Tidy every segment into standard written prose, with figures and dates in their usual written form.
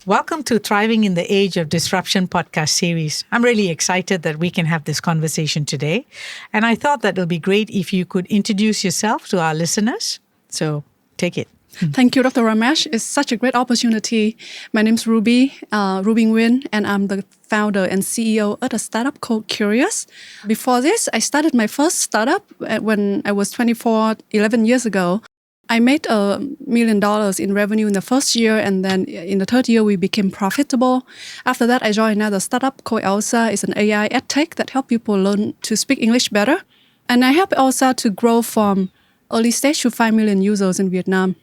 Welcome to Thriving in the Age of Disruption podcast series. I'm really excited that we can have this conversation today. And I thought that it would be great if you could introduce yourself to our listeners. So take it. Thank you, Dr. Ramesh. It's such a great opportunity. My name's Ruby Nguyen, and I'm the founder and CEO at a startup called Curieous. Before this, I started my first startup when I was 24, 11 years ago. I made $1 million in revenue in the first year, and then in the third year, we became profitable. After that, I joined another startup called Elsa. It's an AI EdTech that helps people learn to speak English better. And I helped Elsa to grow from early stage to 5 million users in Vietnam.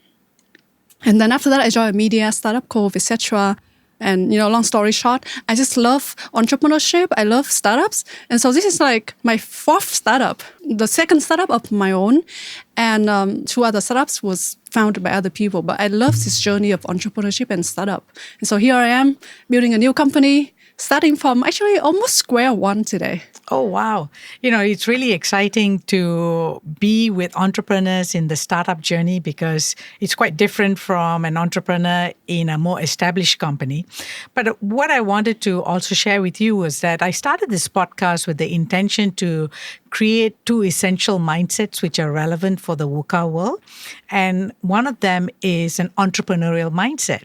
And then after that, I joined a media startup called Vietcetera. And, long story short, I just love entrepreneurship. I love startups. And so this is like my fourth startup, the second startup of my own. And 2 other startups was founded by other people. But I love this journey of entrepreneurship and startup. And so here I am building a new company, starting from actually almost square one today. Oh, wow. It's really exciting to be with entrepreneurs in the startup journey because it's quite different from an entrepreneur in a more established company. But what I wanted to also share with you was that I started this podcast with the intention to create 2 essential mindsets which are relevant for the VUCA world. And one of them is an entrepreneurial mindset.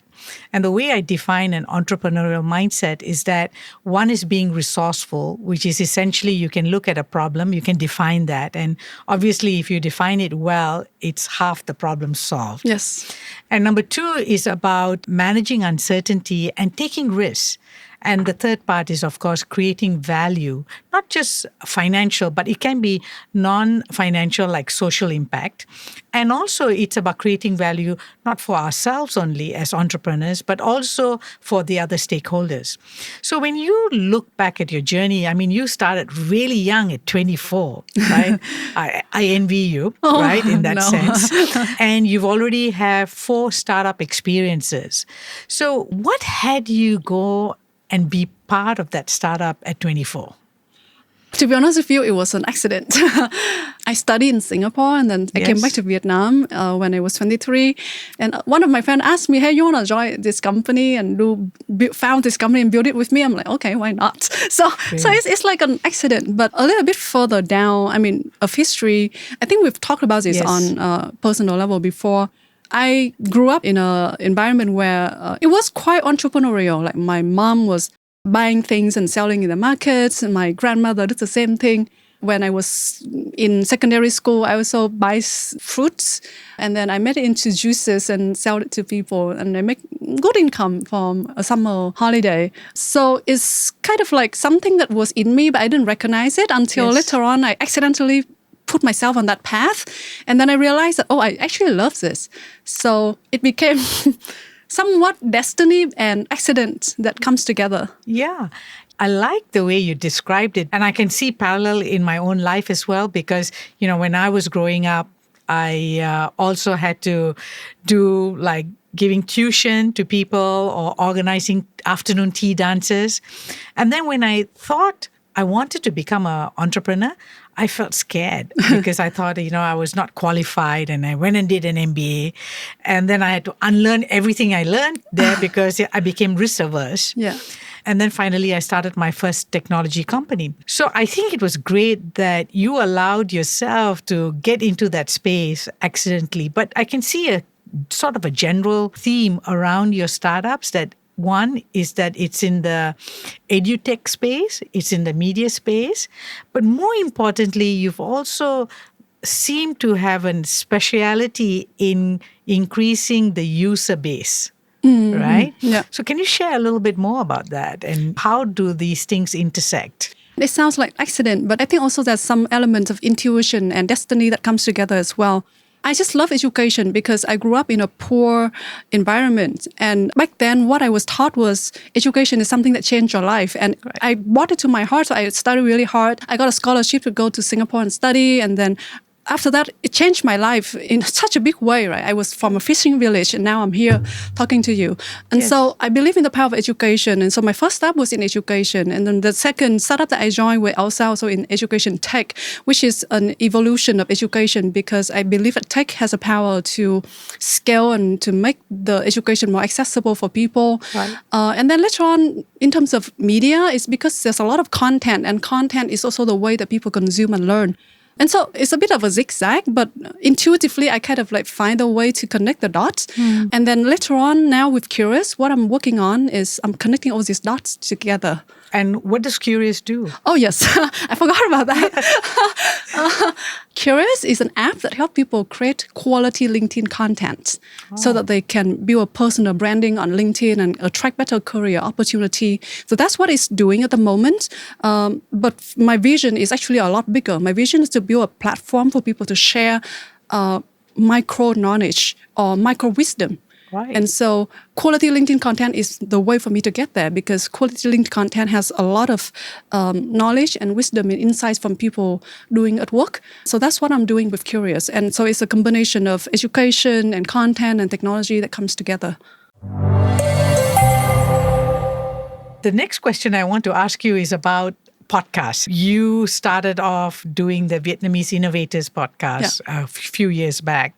And the way I define an entrepreneurial mindset is that one is being resourceful, which is essentially you can look at a problem, you can define that. And obviously, if you define it well, it's half the problem solved. Yes. And number 2 is about managing uncertainty and taking risks. And the third part is, of course, creating value, not just financial, but it can be non-financial like social impact. And also it's about creating value, not for ourselves only as entrepreneurs, but also for the other stakeholders. So when you look back at your journey, you started really young at 24, right? I envy you, right, in that sense. And you've already have 4 startup experiences. So what had you go and be part of that startup at 24? To be honest with you, it was an accident. I studied in Singapore and then I came back to Vietnam when I was 23. And one of my friends asked me, hey, you want to join this company and found this company and build it with me? I'm like, okay, why not? So it's like an accident. But a little bit further down, of history, I think we've talked about this on a personal level before. I grew up in an environment where it was quite entrepreneurial. Like my mom was buying things and selling in the markets, and my grandmother did the same thing. When I was in secondary school, I also buy fruits, and then I made it into juices and sell it to people, and I make good income from a summer holiday. So it's kind of like something that was in me, but I didn't recognize it until later on I accidentally put myself on that path. And then I realized that, I actually love this. So it became somewhat destiny and accident that comes together. Yeah. I like the way you described it. And I can see parallel in my own life as well, because, when I was growing up, I also had to do like giving tuition to people or organizing afternoon tea dances. And then when I thought I wanted to become an entrepreneur, I felt scared because I thought, I was not qualified, and I went and did an MBA. And then I had to unlearn everything I learned there because I became risk averse. Yeah. And then finally, I started my first technology company. So I think it was great that you allowed yourself to get into that space accidentally. But I can see a sort of a general theme around your startups that one is that it's in the EduTech space, it's in the media space, but more importantly, you've also seemed to have a speciality in increasing the user base, right? Yeah. So can you share a little bit more about that and how do these things intersect? It sounds like accident, but I think also there's some element of intuition and destiny that comes together as well. I just love education because I grew up in a poor environment. And back then, what I was taught was education is something that changed your life. And I brought it to my heart. So I studied really hard. I got a scholarship to go to Singapore and study. And then after that, it changed my life in such a big way, right? I was from a fishing village and now I'm here talking to you. And so I believe in the power of education. And so my first step was in education. And then the second startup that I joined with Elsa, also in education tech, which is an evolution of education, because I believe that tech has a power to scale and to make the education more accessible for people. Right. And then later on, in terms of media, it's because there's a lot of content, and content is also the way that people consume and learn. And so it's a bit of a zigzag, but intuitively, I kind of like find a way to connect the dots. And then later on, now with Curieous, what I'm working on is I'm connecting all these dots together. And what does Curieous do? Oh, yes. I forgot about that. Curieous is an app that helps people create quality LinkedIn content so that they can build a personal branding on LinkedIn and attract better career opportunity. So that's what it's doing at the moment. But my vision is actually a lot bigger. My vision is to build a platform for people to share micro knowledge or micro wisdom. Right. And so quality LinkedIn content is the way for me to get there, because quality LinkedIn content has a lot of knowledge and wisdom and insights from people doing at work. So that's what I'm doing with Curieous. And so it's a combination of education and content and technology that comes together. The next question I want to ask you is about podcasts. You started off doing the Vietnamese Innovators podcast a few years back.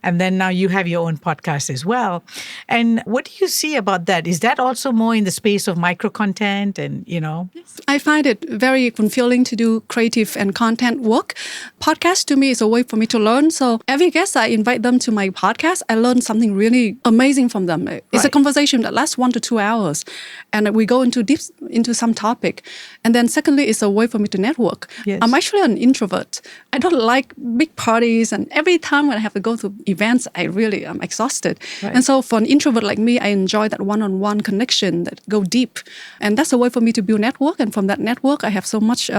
And then now you have your own podcast as well. And what do you see about that? Is that also more in the space of micro content and, Yes. I find it very fulfilling to do creative and content work. Podcast to me is a way for me to learn. So every guest, I invite them to my podcast. I learn something really amazing from them. It's a conversation that lasts 1 to 2 hours. And we go into some topic. And then secondly, it's a way for me to network. Yes. I'm actually an introvert. I don't like big parties. And every time when I have to go to events, I'm exhausted. Right. And so for an introvert like me, I enjoy that one-on-one connection that go deep. And that's a way for me to build network. And from that network, I have so much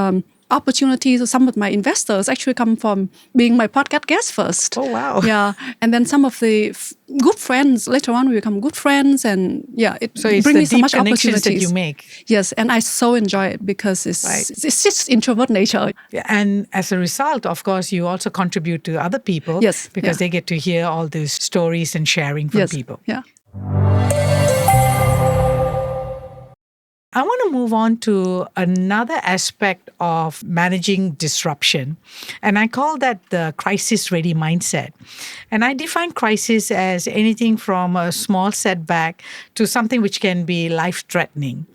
opportunities. Some of my investors actually come from being my podcast guest first. Oh, wow. Yeah. And then some of the good friends, later on we become good friends. And it brings me so much opportunities that you make. Yes. And I so enjoy it because it's just introvert nature. Yeah, and as a result, of course, you also contribute to other people. Yes. Because they get to hear all these stories and sharing from people. Yeah. I want to move on to another aspect of managing disruption, and I call that the crisis-ready mindset. And I define crisis as anything from a small setback to something which can be life-threatening.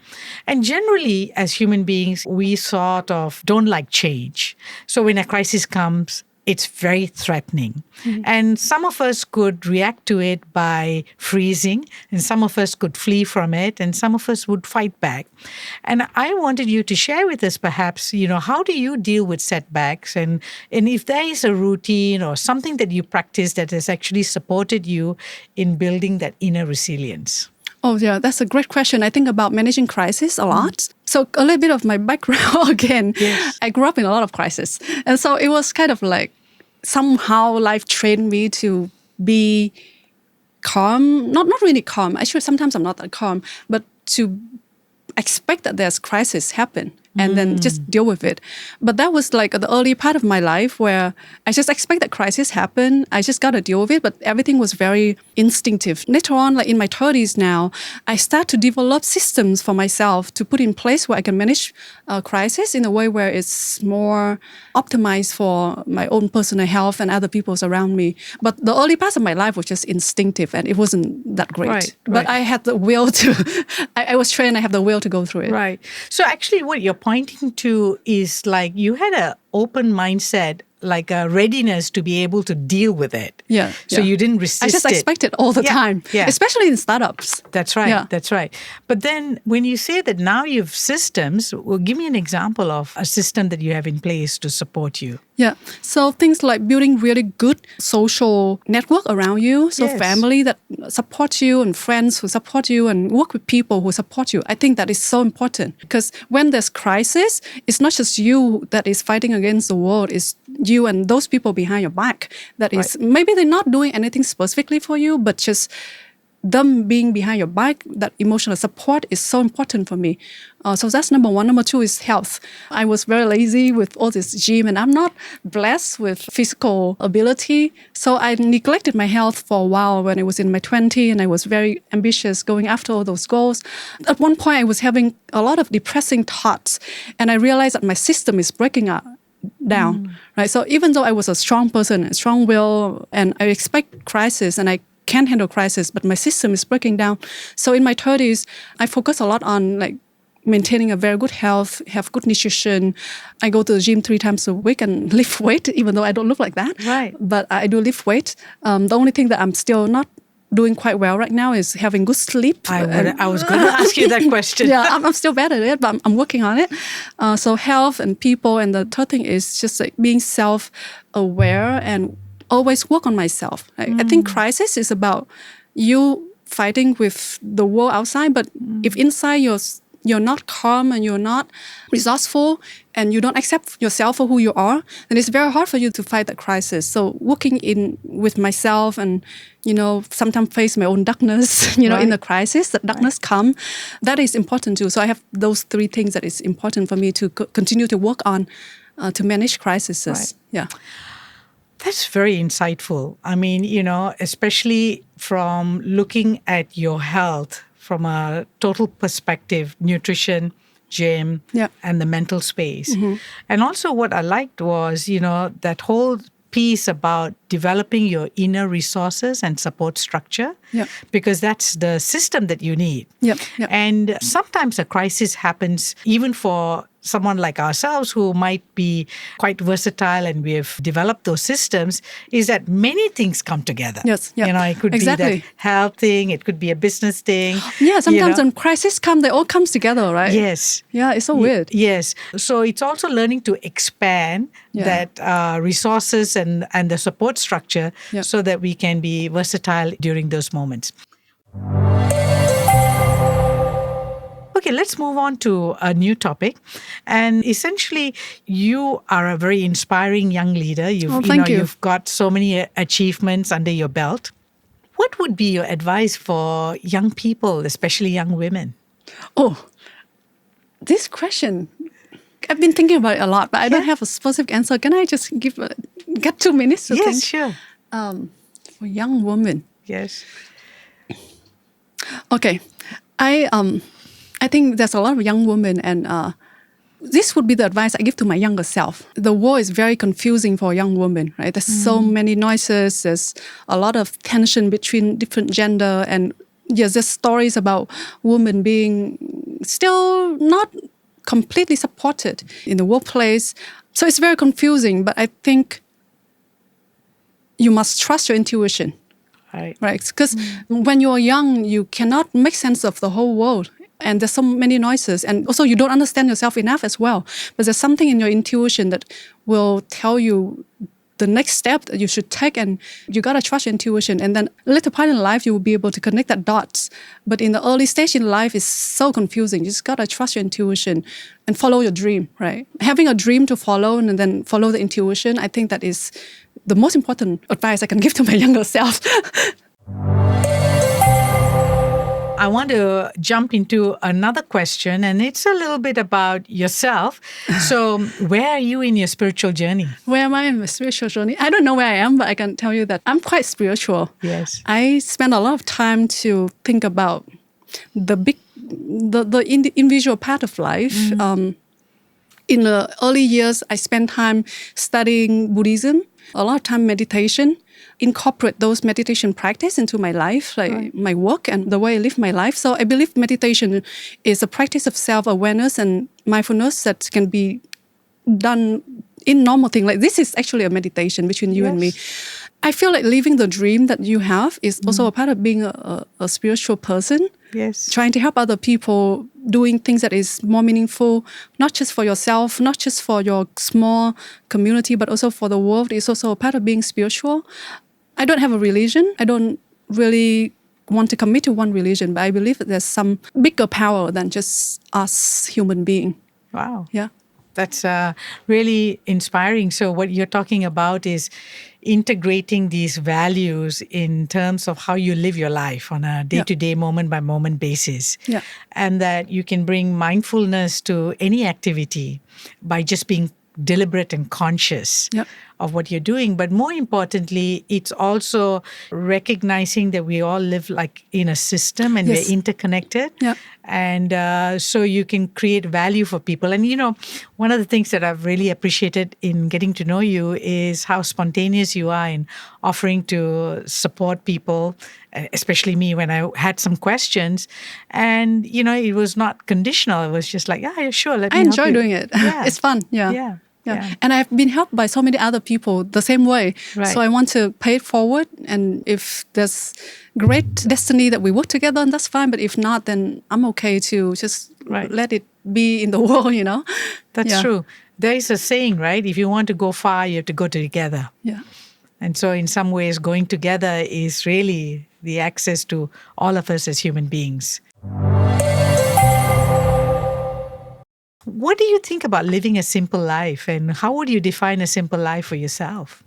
And generally, as human beings, we sort of don't like change. So when a crisis comes, it's very threatening. Mm-hmm. And some of us could react to it by freezing, and some of us could flee from it, and some of us would fight back. And I wanted you to share with us perhaps, how do you deal with setbacks? And if there is a routine or something that you practice that has actually supported you in building that inner resilience? Oh, yeah, that's a great question. I think about managing crisis a lot. So a little bit of my background again. Yes. I grew up in a lot of crisis. And so it was kind of like somehow life trained me to be calm. Not really calm. Actually, sometimes I'm not that calm. But to expect that there's crisis happen. And then just deal with it. But that was like the early part of my life where I just expect that crisis happen. I just got to deal with it. But everything was very instinctive. Later on, like in my 30s now, I start to develop systems for myself to put in place where I can manage crisis in a way where it's more optimized for my own personal health and other people's around me. But the early parts of my life was just instinctive and it wasn't that great. Right. But I had the will to, I was trained, I have the will to go through it. Right. So actually what you're pointing to is like you had an open mindset, like a readiness to be able to deal with it. Yeah. So you didn't resist it. I just expect it all the time, yeah. Especially in startups. That's right. Yeah. That's right. But then when you say that now you have systems, well, give me an example of a system that you have in place to support you. Yeah. So things like building really good social network around you. So family that support you and friends who support you and work with people who support you. I think that is so important because when there's crisis, it's not just you that is fighting against the world. It's you and those people behind your back. That is maybe they're not doing anything specifically for you, but just them being behind your back, that emotional support is so important for me. So that's number one. Number two is health. I was very lazy with all this gym, and I'm not blessed with physical ability. So I neglected my health for a while when I was in my 20s, and I was very ambitious going after all those goals. At one point, I was having a lot of depressing thoughts, and I realized that my system is breaking down. Right. So even though I was a strong person, a strong will, and I expect crisis, and I can handle crisis, but my system is breaking down. So in my 30s, I focus a lot on like maintaining a very good health, have good nutrition. I go to the gym 3 times a week and lift weight, even though I don't look like that. Right. But I do lift weight. The only thing that I'm still not doing quite well right now is having good sleep. I was going to ask you that question. Yeah, I'm still bad at it, but I'm working on it. So health and people. And the third thing is just like being self-aware and always work on myself. I think crisis is about you fighting with the world outside, but if inside you're not calm and you're not resourceful and you don't accept yourself for who you are, then it's very hard for you to fight that crisis. So working in with myself and, sometimes face my own darkness, in the crisis, that darkness come, that is important too. So I have those 3 things that is important for me to continue to work on to manage crises. Right. Yeah. That's very insightful. I mean, especially from looking at your health from a total perspective, nutrition, gym, and the mental space. And also what I liked was, that whole piece about developing your inner resources and support structure, because that's the system that you need. And sometimes a crisis happens even for someone like ourselves who might be quite versatile and we have developed those systems, is that many things come together. Yes. Yeah. It could be that health thing, it could be a business thing. Yeah, sometimes when crisis come, they all comes together, right? Yes. Yeah, it's so weird. Yes. So it's also learning to expand that resources and the support structure so that we can be versatile during those moments. Okay, let's move on to a new topic. And essentially, you are a very inspiring young leader. You've got so many achievements under your belt. What would be your advice for young people, especially young women? Oh, this question, I've been thinking about it a lot, but I don't have a specific answer. Can I just get 2 minutes to think? Yes, sure. For young women. Yes. Okay. I think there's a lot of young women, and this would be the advice I give to my younger self. The world is very confusing for a young woman, right? There's so many noises. There's a lot of tension between different gender, and there's stories about women being still not completely supported in the workplace. So it's very confusing, but I think you must trust your intuition. Right? Because when you're young, you cannot make sense of the whole world. And there's so many noises. And also you don't understand yourself enough as well. But there's something in your intuition that will tell you the next step that you should take. And you got to trust your intuition. And then a little part in life, you will be able to connect that dots. But in the early stage in life, it's so confusing. You just got to trust your intuition and follow your dream, right? Having a dream to follow and then follow the intuition, I think that is the most important advice I can give to my younger self. I want to jump into another question, and it's a little bit about yourself. So where are you in your spiritual journey? Where am I in my spiritual journey? I don't know where I am, but I can tell you that I'm quite spiritual. Yes. I spend a lot of time to think about the individual part of life. In the early years, I spent time studying Buddhism, a lot of time meditation, incorporate those meditation practice into my life, like my work and the way I live my life. So I believe meditation is a practice of self-awareness and mindfulness that can be done in normal thing. Like this is actually a meditation between you and me. I feel like living the dream that you have is also a part of being a spiritual person. Yes. Trying to help other people, doing things that is more meaningful, not just for yourself, not just for your small community, but also for the world is also a part of being spiritual. I don't have a religion. I don't really want to commit to one religion, but I believe that there's some bigger power than just us human beings. Wow. Yeah. That's really inspiring. So what you're talking about is integrating these values in terms of how you live your life on a day-to-day, moment-by-moment basis. Yeah. And that you can bring mindfulness to any activity by just being deliberate and conscious of what you're doing. But more importantly, it's also recognizing that we all live like in a system and we're interconnected. Yeah. And so you can create value for people. And, one of the things that I've really appreciated in getting to know you is how spontaneous you are in offering to support people, especially me when I had some questions. And, it was not conditional. It was just like, yeah, sure. I enjoy doing it. Yeah. It's fun. Yeah. And I've been helped by so many other people the same way. Right. So I want to pay it forward. And if there's great destiny that we work together, and that's fine. But if not, then I'm okay to just let it be in the world, That's true. There is a saying, right? If you want to go far, you have to go together. Yeah. And so in some ways, going together is really the access to all of us as human beings. What do you think about living a simple life, and how would you define a simple life for yourself?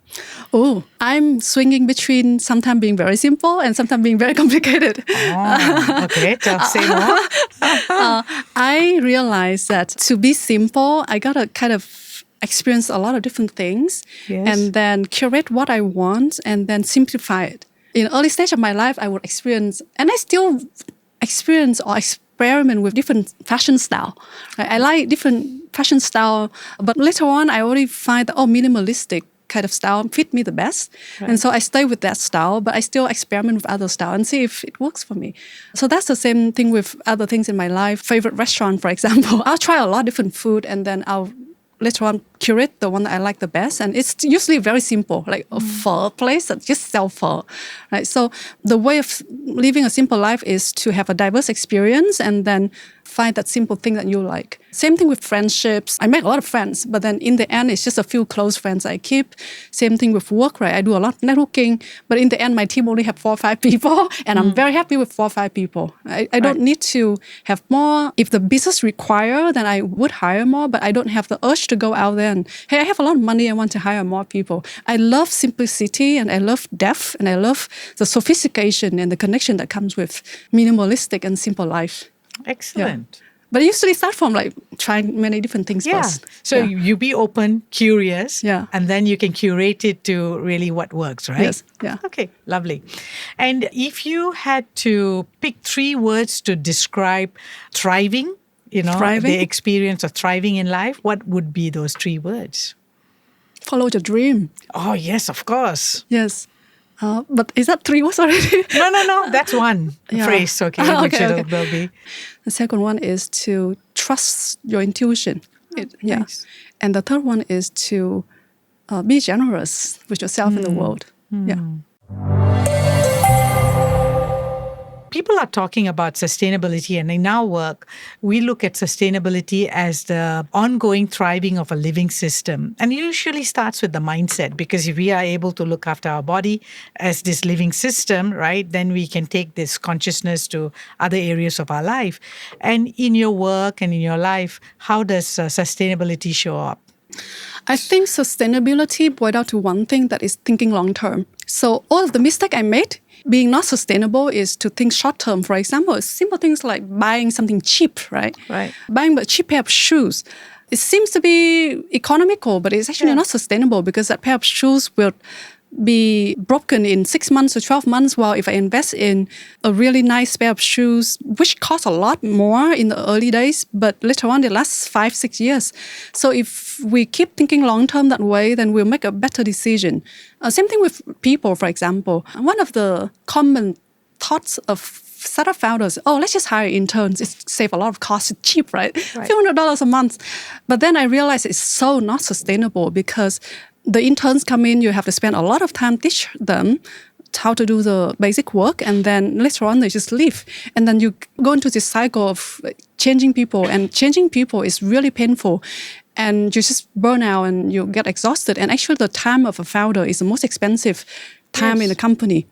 Oh, I'm swinging between sometimes being very simple and sometimes being very complicated. Oh, okay. Say more. I realized that to be simple, I got to kind of experience a lot of different things and then curate what I want and then simplify it. In early stage of my life, I would experience, and I still experience or experiment with different fashion style. Right? I like different fashion style, but later on, I already find that, minimalistic kind of style fit me the best. Right. And so I stay with that style, but I still experiment with other style and see if it works for me. So that's the same thing with other things in my life. Favorite restaurant, for example. I'll try a lot of different food and then I'll later on curate the one that I like the best. And it's usually very simple, like a pho place that just sell pho. Right? So the way of living a simple life is to have a diverse experience and then find that simple thing that you like. Same thing with friendships. I make a lot of friends, but then in the end, it's just a few close friends I keep. Same thing with work, right? I do a lot of networking, but in the end, my team only have 4 or 5 people, and I'm very happy with 4 or 5 people. I don't need to have more. If the business require, then I would hire more, but I don't have the urge to go out there and, hey, I have a lot of money, I want to hire more people. I love simplicity, and I love depth, and I love the sophistication and the connection that comes with minimalistic and simple life. Excellent. Yeah. But I usually start from trying many different things first. So you be open, curious, and then you can curate it to really what works, right? Yes. Yeah. Okay, lovely. And if you had to pick 3 words to describe thriving, the experience of thriving in life, what would be those 3 words? Follow your dream. Oh, yes, of course. Yes. But is that 3 words already? No. That's one phrase. Okay. Will be. The second one is to trust your intuition. Nice. And the third one is to be generous with yourself in the world. Yeah. People are talking about sustainability, and in our work, we look at sustainability as the ongoing thriving of a living system. And it usually starts with the mindset, because if we are able to look after our body as this living system, right, then we can take this consciousness to other areas of our life. And in your work and in your life, how does sustainability show up? I think sustainability boiled down to one thing, that is thinking long term. So all of the mistake I made being not sustainable is to think short term. For example, simple things like buying something cheap, right? Right. Buying a cheap pair of shoes. It seems to be economical, but it's actually not sustainable, because that pair of shoes will be broken in 6 months or 12 months, while if I invest in a really nice pair of shoes, which cost a lot more in the early days, but later on it lasts 5-6 years. So if we keep thinking long-term that way, then we'll make a better decision. Same thing with people, for example. One of the common thoughts of startup founders, let's just hire interns. It saves a lot of cost. It's cheap, right? A few $100s a month. But then I realized it's so not sustainable, because the interns come in, you have to spend a lot of time teach them how to do the basic work, and then later on they just leave. And then you go into this cycle of changing people, and changing people is really painful. And you just burn out and you get exhausted. And actually the time of a founder is the most expensive time in a company.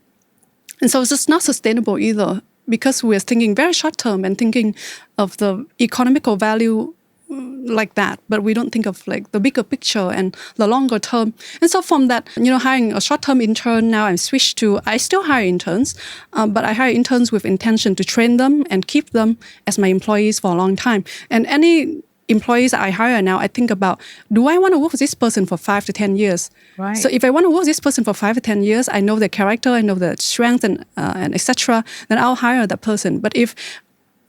And so it's just not sustainable either, because we're thinking very short term and thinking of the economical value like that, but we don't think of like the bigger picture and the longer term. And so from that, hiring a short-term intern, now I still hire interns, but I hire interns with intention to train them and keep them as my employees for a long time. And any employees I hire now, I think about, do I want to work with this person for 5 to 10 years? Right. So if I want to work with this person for 5 to 10 years, I know their character, I know their strength and etc., then I'll hire that person. But if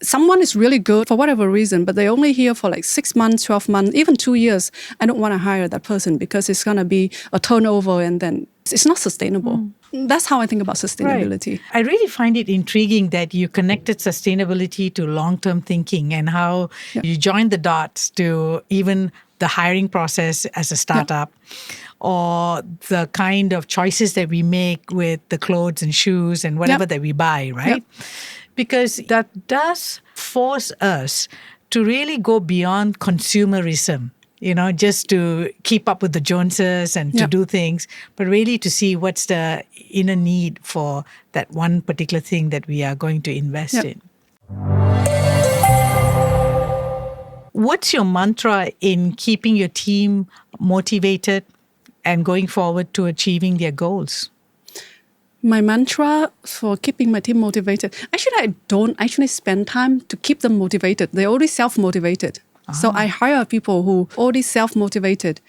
someone is really good for whatever reason, but they're only here for like 6 months, 12 months, even 2 years, I don't want to hire that person because it's going to be a turnover and then it's not sustainable. That's how I think about sustainability. Right. I really find it intriguing that you connected sustainability to long-term thinking and how you joined the dots to even the hiring process as a startup or the kind of choices that we make with the clothes and shoes and whatever that we buy, right? Because that does force us to really go beyond consumerism, just to keep up with the Joneses and to do things, but really to see what's the inner need for that one particular thing that we are going to invest in. What's your mantra in keeping your team motivated and going forward to achieving their goals? My mantra for keeping my team motivated, actually, I don't actually spend time to keep them motivated. They're already self-motivated. So I hire people who are already self-motivated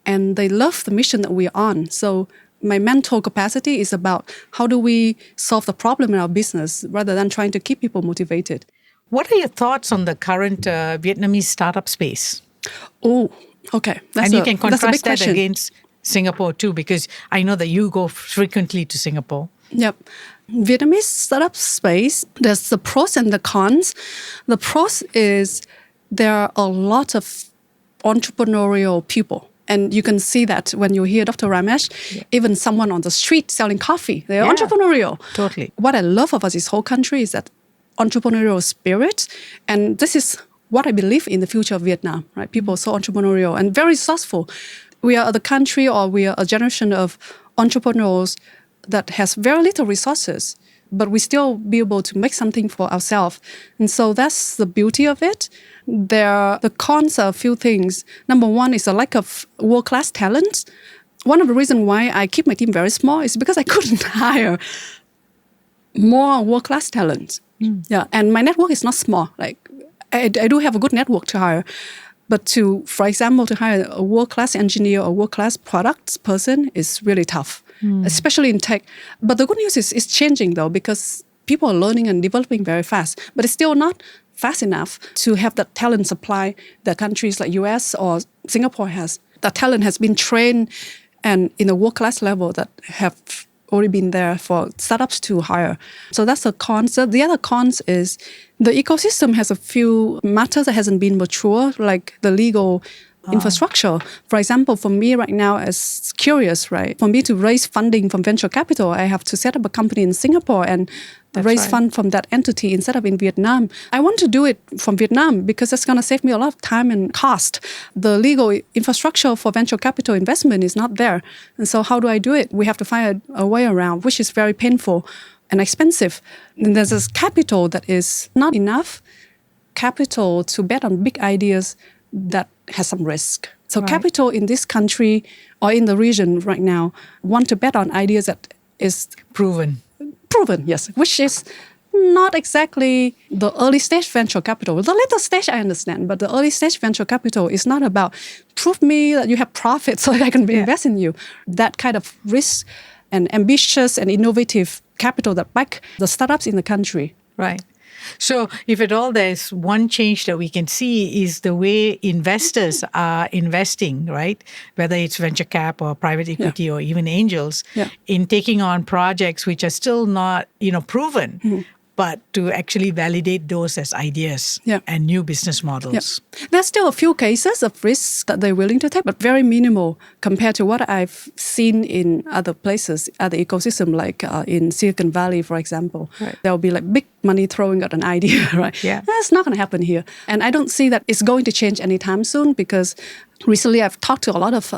and they love the mission that we're on. So my mental capacity is about how do we solve the problem in our business rather than trying to keep people motivated. What are your thoughts on the current Vietnamese startup space? Oh, okay. And you can contrast that against Singapore too, because I know that you go frequently to Singapore. Yep. Vietnamese startup space, there's the pros and the cons. The pros is there are a lot of entrepreneurial people. And you can see that when you hear Dr. Ramesh, even someone on the street selling coffee, they're entrepreneurial. Totally. What I love about this whole country is that entrepreneurial spirit. And this is what I believe in the future of Vietnam, right? People are so entrepreneurial and very resourceful. We are the country or we are a generation of entrepreneurs that has very little resources, but we still be able to make something for ourselves. And so that's the beauty of it. The cons are a few things. Number one is a lack of world-class talent. One of the reasons why I keep my team very small is because I couldn't hire more world-class talent. Yeah, and my network is not small. Like I do have a good network to hire. But for example, to hire a world-class engineer or world-class products person is really tough, especially in tech. But the good news is it's changing though, because people are learning and developing very fast. But it's still not fast enough to have the talent supply that countries like US or Singapore has. The talent has been trained and in a world-class level that have already been there for startups to hire. So that's a con. So the other cons is the ecosystem has a few matters that hasn't been mature, like the legal infrastructure. For example, for me right now as Curieous, right? For me to raise funding from venture capital, I have to set up a company in Singapore and raise fund from that entity instead of in Vietnam. I want to do it from Vietnam because that's going to save me a lot of time and cost. The legal infrastructure for venture capital investment is not there. And so how do I do it? We have to find a way around, which is very painful and expensive. And there's this capital that is not enough capital to bet on big ideas that has some risk. So capital in this country or in the region right now want to bet on ideas that is proven, yes, which is not exactly the early stage venture capital. The later stage I understand, but the early stage venture capital is not about prove me that you have profit so that I can invest in you. That kind of risk and ambitious and innovative capital that back the startups in the country. Right. So if at all there's one change that we can see is the way investors are investing, right? Whether it's venture cap or private equity or even angels in taking on projects which are still not, proven, but to actually validate those as ideas and new business models. There's still a few cases of risks that they're willing to take, but very minimal compared to what I've seen in other places, other ecosystem, like in Silicon Valley, for example. There'll be like big money throwing at an idea, right? That's not going to happen here. And I don't see that it's going to change anytime soon because recently, I've talked to a lot of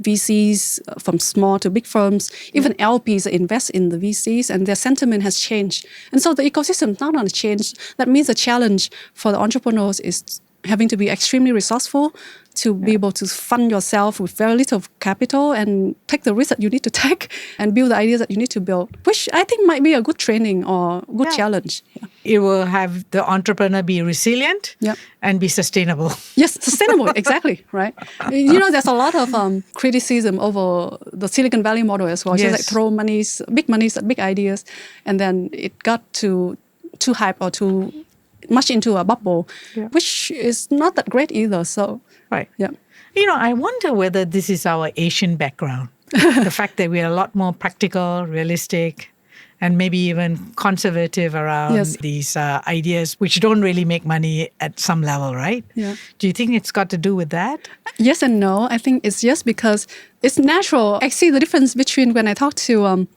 VCs from small to big firms, even LPs invest in the VCs, and their sentiment has changed. And so the ecosystem is not going to change. That means the challenge for the entrepreneurs is having to be extremely resourceful to be able to fund yourself with very little capital and take the risk that you need to take and build the ideas that you need to build, which I think might be a good training or good challenge. Yeah. It will have the entrepreneur be resilient and be sustainable. Yes, sustainable, exactly, right? There's a lot of criticism over the Silicon Valley model as well. Just like throw big monies at big ideas, and then it got too hype or too much into a bubble, which is not that great either. So, I wonder whether this is our Asian background. The fact that we are a lot more practical, realistic, and maybe even conservative around these ideas, which don't really make money at some level, right? Yeah. Do you think it's got to do with that? Yes and no. I think it's yes because it's natural. I see the difference between when I talk to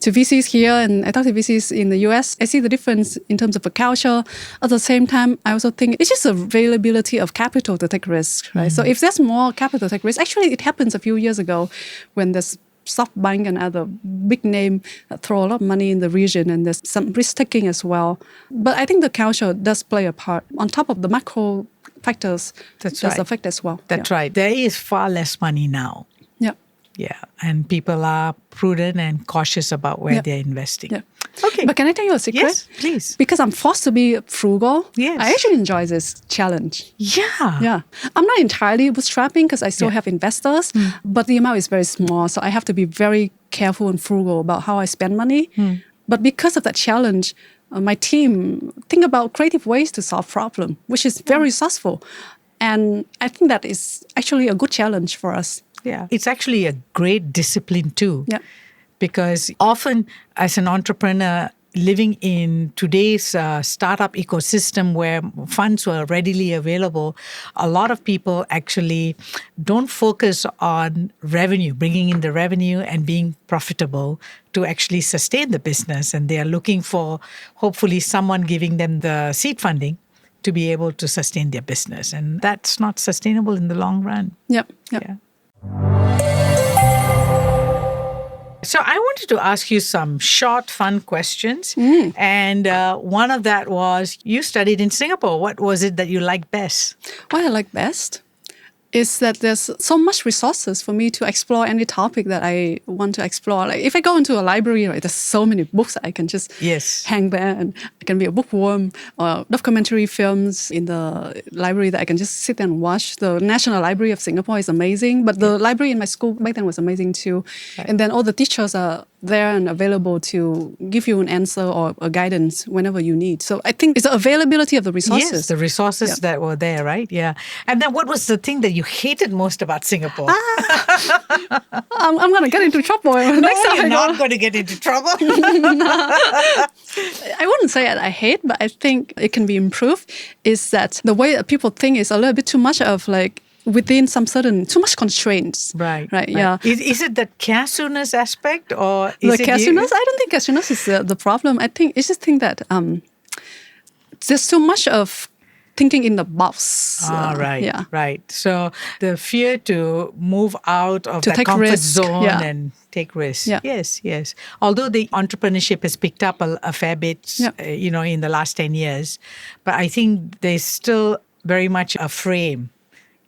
VCs here and I talk to VCs in the US, I see the difference in terms of a culture. At the same time, I also think it's just availability of capital to take risks, right? So if there's more capital to take risks, actually it happens a few years ago when there's SoftBank and other big name that throw a lot of money in the region and there's some risk-taking as well. But I think the culture does play a part. On top of the macro factors, does affect as well. That's right. There is far less money now. Yeah, and people are prudent and cautious about where they're investing. Yeah. Okay. But can I tell you a secret? Yes, please. Because I'm forced to be frugal, I actually enjoy this challenge. Yeah. I'm not entirely bootstrapping because I still have investors, but the amount is very small. So I have to be very careful and frugal about how I spend money. But because of that challenge, my team think about creative ways to solve problem, which is very resourceful. And I think that is actually a good challenge for us. Yeah, it's actually a great discipline too. Yeah. Because often as an entrepreneur, living in today's startup ecosystem where funds were readily available, a lot of people actually don't focus on revenue, bringing in the revenue and being profitable to actually sustain the business. And they are looking for hopefully someone giving them the seed funding to be able to sustain their business. And that's not sustainable in the long run. Yeah. So I wanted to ask you some short, fun questions. And one of that was, you studied in Singapore. What was it that you liked best? What I like best is that there's so much resources for me to explore any topic that I want to explore. Like if I go into a library, right, there's so many books that I can just hang there, and I can be a bookworm, or documentary films in the library that I can just sit there and watch. The National Library of Singapore is amazing, but the library in my school back then was amazing too. Right. And then all the teachers are there and available to give you an answer or a guidance whenever you need. So I think it's the availability of the resources. Yes, the resources that were there, right? Yeah. And then what was the thing that you hated most about Singapore? I'm going to get into trouble. Next time you're not going to get into trouble. I wouldn't say I hate, but I think it can be improved, is that the way that people think is a little bit too much of like, within some certain, too much constraints. Right. Yeah. Is it the carefulness aspect or is the carefulness? I don't think carefulness is the problem. I just think that there's too much of thinking in the box. Right. So the fear to move out of that comfort zone and take risks. Yeah. Yes. Although the entrepreneurship has picked up a fair bit, in the last 10 years, but I think there's still very much a frame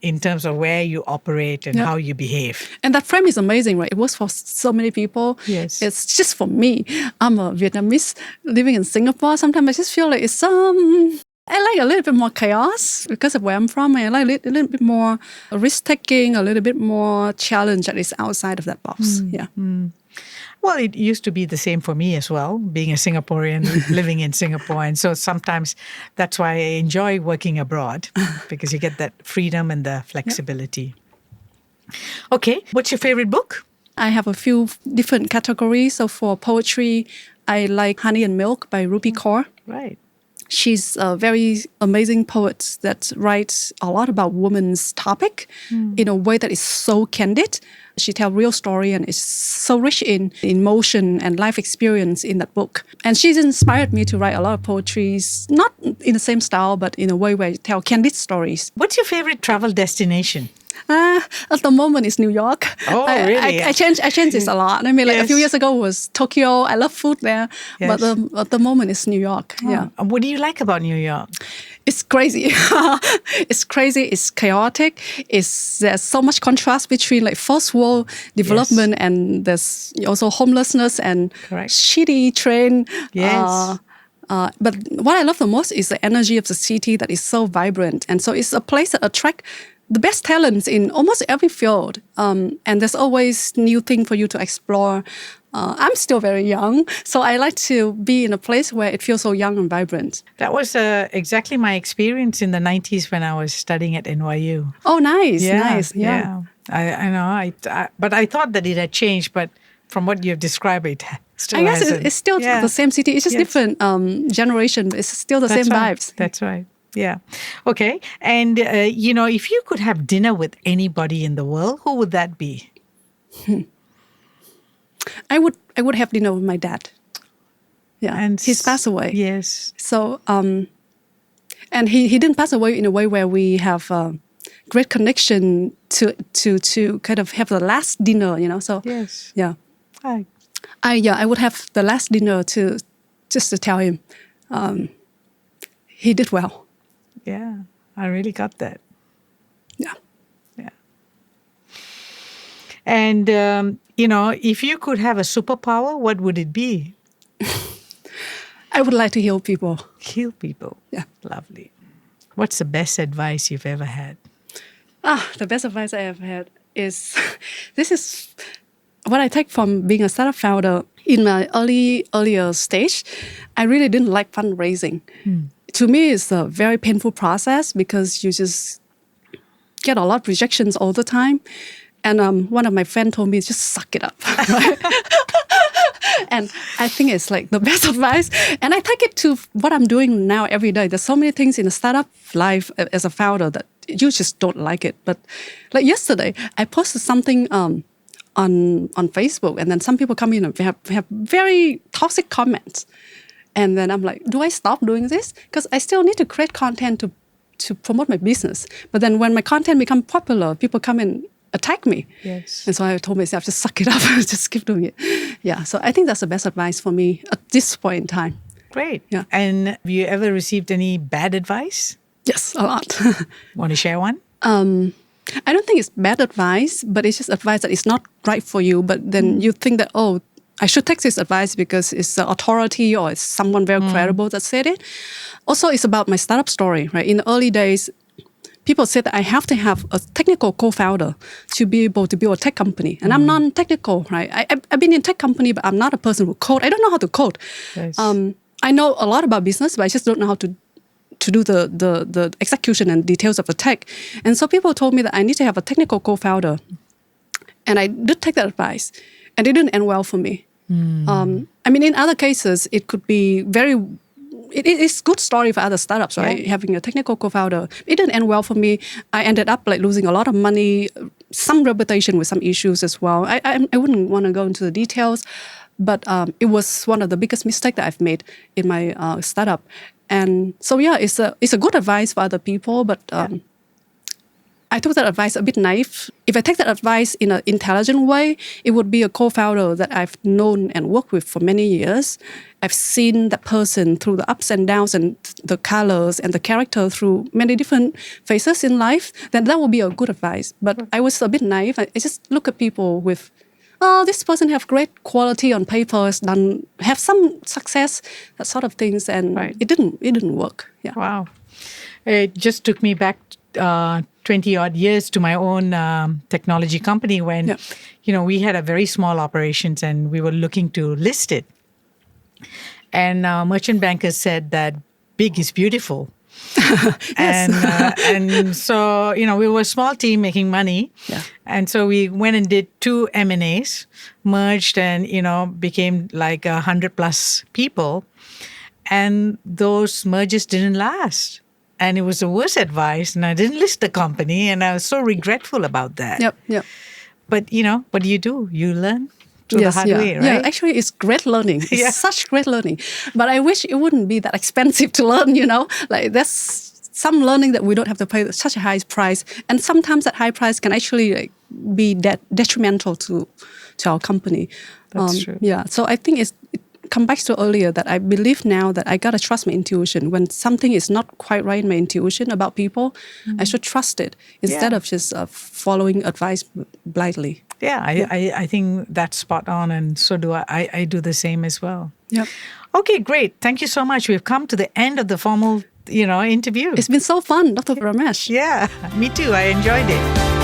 in terms of where you operate and how you behave. And that frame is amazing, right? It works for so many people. Yes. It's just for me. I'm a Vietnamese living in Singapore. Sometimes I just feel like it's I like a little bit more chaos because of where I'm from. I like a little bit more risk-taking, a little bit more challenge that is outside of that box. Well, it used to be the same for me as well, being a Singaporean, living in Singapore. And so sometimes that's why I enjoy working abroad, because you get that freedom and the flexibility. Okay, what's your favorite book? I have a few different categories. So for poetry, I like Honey and Milk by Ruby Kaur. Right. She's a very amazing poet that writes a lot about women's topic in a way that is so candid. She tells real story and is so rich in emotion and life experience in that book. And she's inspired me to write a lot of poetry, not in the same style, but in a way where I tell candid stories. What's your favorite travel destination? At the moment, it's New York. Oh, really? I changed this a lot. I mean, like a few years ago was Tokyo. I love food there. But at the moment, it's New York. What do you like about New York? It's crazy. It's crazy. It's chaotic. There's so much contrast between like first world development and there's also homelessness and shitty train. Yes. But what I love the most is the energy of the city that is so vibrant. And so it's a place that attracts the best talents in almost every field. And there's always new thing for you to explore. I'm still very young, so I like to be in a place where it feels so young and vibrant. That was exactly my experience in the 90s when I was studying at NYU. Oh, nice, Yeah, nice. yeah. I know. But I thought that it had changed, but from what you've described, it still hasn't. I guess it's still the same city. It's just different generation. It's still the same vibes. That's right. Yeah. Okay. And, if you could have dinner with anybody in the world, who would that be? I would have dinner with my dad. Yeah, and he's passed away. Yes. So, and he didn't pass away in a way where we have great connection to kind of have the last dinner. So yes. Yeah. I would have the last dinner to tell him he did well. Yeah, I really got that. Yeah. Yeah. And, if you could have a superpower, what would it be? I would like to heal people. Heal people? Yeah. Lovely. What's the best advice you've ever had? The best advice I ever had is, this is what I take from being a startup founder. In my earlier stage, I really didn't like fundraising. To me, it's a very painful process because you just get a lot of rejections all the time. And one of my friends told me, just suck it up. Right? And I think it's like the best advice. And I take it to what I'm doing now every day. There's so many things in the startup life as a founder that you just don't like it. But like yesterday, I posted something on Facebook, and then some people come in and have very toxic comments. And then I'm like, do I stop doing this? Because I still need to create content to promote my business. But then when my content becomes popular, people come and attack me. Yes. And so I told myself, just suck it up, just keep doing it. Yeah. So I think that's the best advice for me at this point in time. Great. Yeah. And have you ever received any bad advice? Yes, a lot. Want to share one? I don't think it's bad advice, but it's just advice that is not right for you. But then you think that, oh, I should take this advice because it's the authority or it's someone very credible that said it. Also, it's about my startup story, right? In the early days, people said that I have to have a technical co-founder to be able to build a tech company. And I'm non-technical, right? I've been in tech company, but I'm not a person who code. I don't know how to code. Yes. I know a lot about business, but I just don't know how to do the execution and details of the tech. And so people told me that I need to have a technical co-founder. And I did take that advice. And it didn't end well for me. In other cases, it could be it is good story for other startups, right? Yeah. Having a technical co-founder. It didn't end well for me. I ended up like losing a lot of money, some reputation with some issues as well. I wouldn't want to go into the details, but it was one of the biggest mistakes that I've made in my startup. And so, yeah, it's a good advice for other people, but I took that advice a bit naive. If I take that advice in an intelligent way, it would be a co-founder that I've known and worked with for many years. I've seen that person through the ups and downs and the colors and the character through many different phases in life. Then that would be a good advice. But I was a bit naive. I just look at people with, this person have great quality on paper, have some success, that sort of things, and it didn't work. Yeah. Wow. It just took me back 20 odd years to my own technology company when, we had a very small operations and we were looking to list it. And merchant bankers said that big is beautiful. And so, we were a small team making money. Yeah. And so we went and did 2 M&As, merged and, became like 100+ people. And those mergers didn't last. And it was the worst advice. And I didn't list the company. And I was so regretful about that. Yep. But, what do? You learn through the hard way, right? Yeah, actually, it's great learning. It's such great learning. But I wish it wouldn't be that expensive to learn, Like, there's some learning that we don't have to pay such a high price. And sometimes that high price can actually be detrimental to our company. That's true. Yeah, so I think come back to earlier that I believe now that I gotta trust my intuition. When something is not quite right in my intuition about people, I should trust it instead of just following advice blindly. Yeah, I think that's spot on, and so do I. I do the same as well. Yeah. Okay, great. Thank you so much. We've come to the end of the formal, interview. It's been so fun, Dr. Ramesh. Yeah, me too. I enjoyed it.